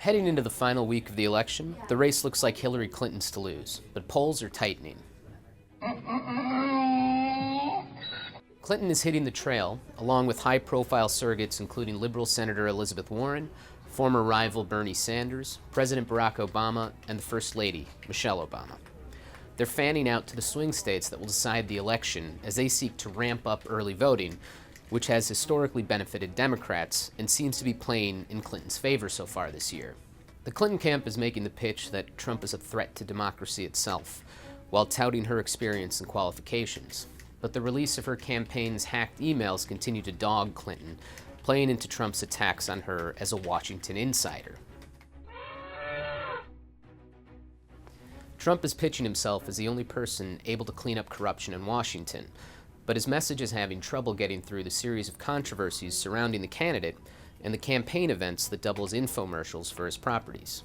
Heading into the final week of the election, the race looks like Hillary Clinton's to lose, but polls are tightening. Clinton is hitting the trail, along with high-profile surrogates including liberal Senator Elizabeth Warren, former rival Bernie Sanders, President Barack Obama, and the First Lady, Michelle Obama. They're fanning out to the swing states that will decide the election as they seek to ramp up early voting, which has historically benefited Democrats and seems to be playing in Clinton's favor so far this year. The Clinton camp is making the pitch that Trump is a threat to democracy itself, while touting her experience and qualifications. But the release of her campaign's hacked emails continue to dog Clinton, playing into Trump's attacks on her as a Washington insider. Trump is pitching himself as the only person able to clean up corruption in Washington, but his message is having trouble getting through the series of controversies surrounding the candidate and the campaign events that double as infomercials for his properties.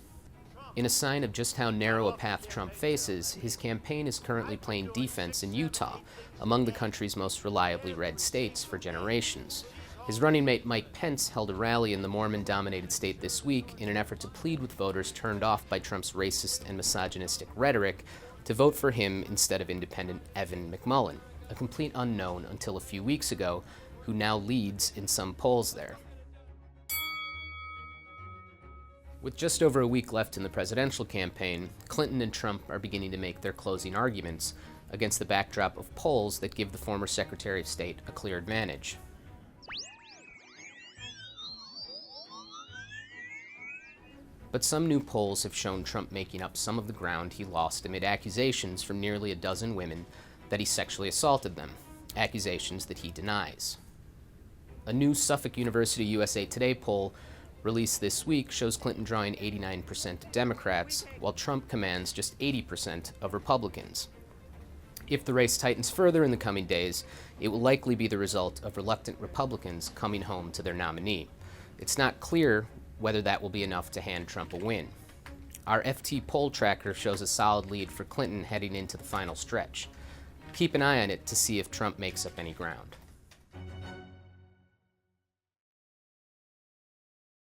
In a sign of just how narrow a path Trump faces, his campaign is currently playing defense in Utah, among the country's most reliably red states for generations. His running mate Mike Pence held a rally in the Mormon-dominated state this week in an effort to plead with voters turned off by Trump's racist and misogynistic rhetoric to vote for him instead of independent Evan McMullin, a complete unknown until a few weeks ago, who now leads in some polls there. With just over a week left in the presidential campaign, Clinton and Trump are beginning to make their closing arguments against the backdrop of polls that give the former Secretary of State a clear advantage. But some new polls have shown Trump making up some of the ground he lost amid accusations from nearly a dozen women that he sexually assaulted them, accusations that he denies. A new Suffolk University USA Today poll released this week shows Clinton drawing 89% of Democrats, while Trump commands just 80% of Republicans. If the race tightens further in the coming days, it will likely be the result of reluctant Republicans coming home to their nominee. It's not clear whether that will be enough to hand Trump a win. Our FT poll tracker shows a solid lead for Clinton heading into the final stretch. Keep an eye on it to see if Trump makes up any ground.